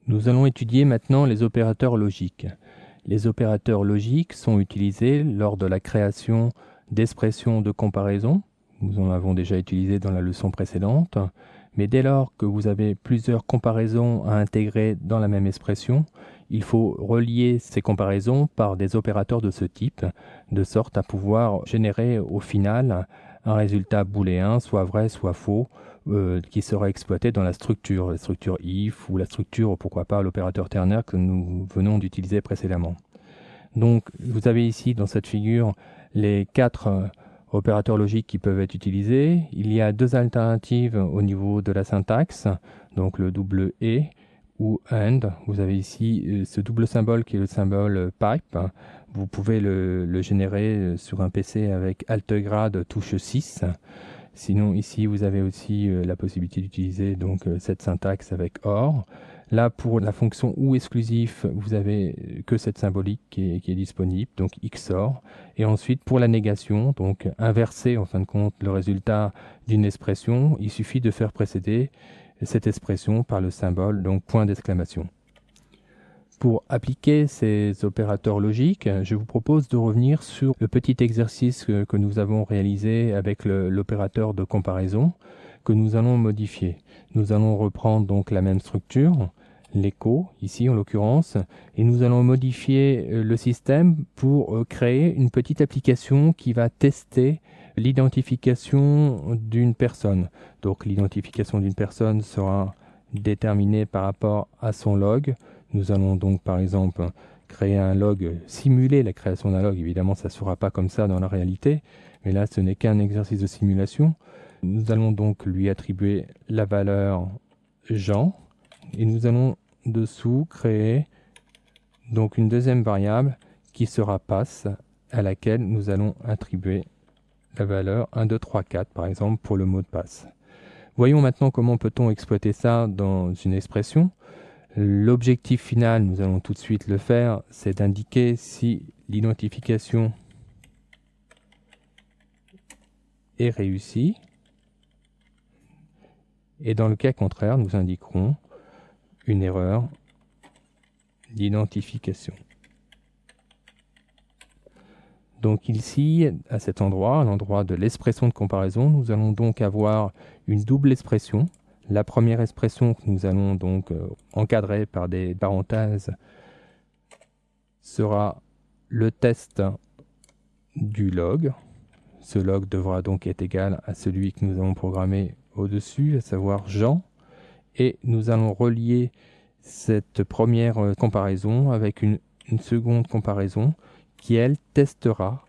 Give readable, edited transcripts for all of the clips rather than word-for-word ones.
Nous allons étudier maintenant les opérateurs logiques. Les opérateurs logiques sont utilisés lors de la création d'expressions de comparaison. Nous en avons déjà utilisé dans la leçon précédente. Mais dès lors que vous avez plusieurs comparaisons à intégrer dans la même expression, il faut relier ces comparaisons par des opérateurs de ce type, de sorte à pouvoir générer au final un résultat booléen, soit vrai, soit faux, qui sera exploité dans la structure if ou la structure, pourquoi pas, l'opérateur ternaire que nous venons d'utiliser précédemment. Donc, vous avez ici dans cette figure les quatre opérateurs logiques qui peuvent être utilisés. Il y a deux alternatives au niveau de la syntaxe, donc le double et ou and. Vous avez ici ce double symbole qui est le symbole pipe. Vous pouvez le générer sur un PC avec Alt-grade touche 6. Sinon, ici, vous avez aussi la possibilité d'utiliser donc cette syntaxe avec OR. Là, pour la fonction ou exclusif, vous avez que cette symbolique qui est disponible, donc XOR. Et ensuite, pour la négation, donc inverser en fin de compte le résultat d'une expression, il suffit de faire précéder cette expression par le symbole, donc point d'exclamation. Pour appliquer ces opérateurs logiques, je vous propose de revenir sur le petit exercice que nous avons réalisé avec l'opérateur de comparaison que nous allons modifier. Nous allons reprendre donc la même structure, l'écho ici en l'occurrence, et nous allons modifier le système pour créer une petite application qui va tester l'identification d'une personne. Donc l'identification d'une personne sera déterminée par rapport à son log. Nous allons donc par exemple créer un log, simuler la création d'un log. Évidemment, ça ne sera pas comme ça dans la réalité, mais là, ce n'est qu'un exercice de simulation. Nous allons donc lui attribuer la valeur Jean et nous allons dessous créer donc une deuxième variable qui sera pass à laquelle nous allons attribuer la valeur 1, 2, 3, 4 par exemple pour le mot de passe. Voyons maintenant comment peut-on exploiter ça dans une expression. L'objectif final, nous allons tout de suite le faire, c'est d'indiquer si l'identification est réussie. Et dans le cas contraire, nous indiquerons une erreur d'identification. Donc ici, à cet endroit, à l'endroit de l'expression de comparaison, nous allons donc avoir une double expression. La première expression que nous allons donc encadrer par des parenthèses sera le test du log. Ce log devra donc être égal à celui que nous avons programmé au-dessus, à savoir Jean. Et nous allons relier cette première comparaison avec une seconde comparaison qui, elle, testera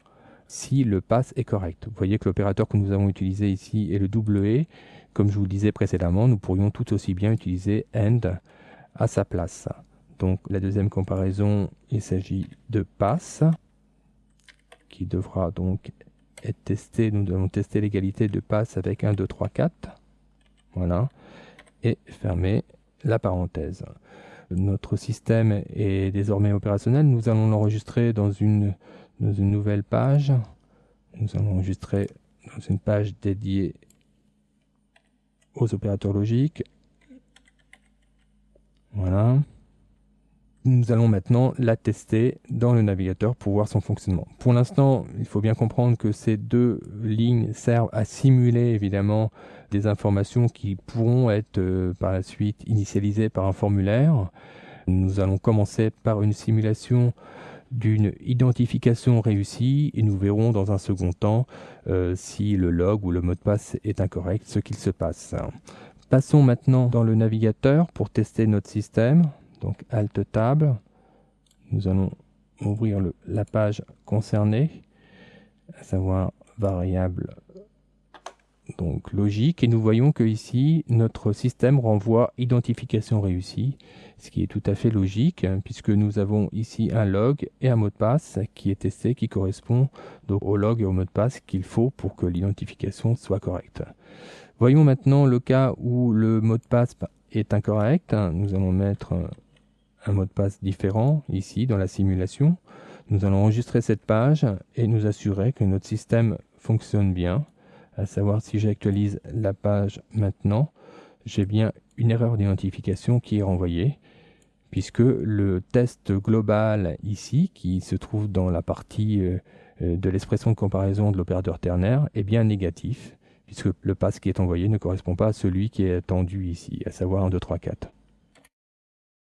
si le pass est correct. Vous voyez que l'opérateur que nous avons utilisé ici est le double et. Comme je vous le disais précédemment, nous pourrions tout aussi bien utiliser AND à sa place. Donc la deuxième comparaison, il s'agit de pass, qui devra donc être testé. Nous devons tester l'égalité de pass avec 1, 2, 3, 4. Voilà. Et fermer la parenthèse. Notre système est désormais opérationnel. Nous allons l'enregistrer dans une nouvelle page. Nous allons enregistrer dans une page dédiée aux opérateurs logiques. Voilà. Nous allons maintenant la tester dans le navigateur pour voir son fonctionnement. Pour l'instant, il faut bien comprendre que ces deux lignes servent à simuler évidemment des informations qui pourront être par la suite initialisées par un formulaire. Nous allons commencer par une simulation d'une identification réussie et nous verrons dans un second temps si le log ou le mot de passe est incorrect, ce qu'il se passe. Passons maintenant dans le navigateur pour tester notre système. Donc Alt Tab, nous allons ouvrir la page concernée, à savoir variable donc logique, et nous voyons que ici notre système renvoie identification réussie, ce qui est tout à fait logique puisque nous avons ici un log et un mot de passe qui est testé, qui correspond donc au log et au mot de passe qu'il faut pour que l'identification soit correcte. Voyons maintenant le cas où le mot de passe est incorrect. Nous allons mettre un mot de passe différent ici dans la simulation. Nous allons enregistrer cette page et nous assurer que notre système fonctionne bien. À savoir, si j'actualise la page maintenant, j'ai bien une erreur d'identification qui est renvoyée. puisque le test global ici, qui se trouve dans la partie de l'expression de comparaison de l'opérateur ternaire, est bien négatif, puisque le pass qui est envoyé ne correspond pas à celui qui est attendu ici, à savoir 1, 2, 3, 4.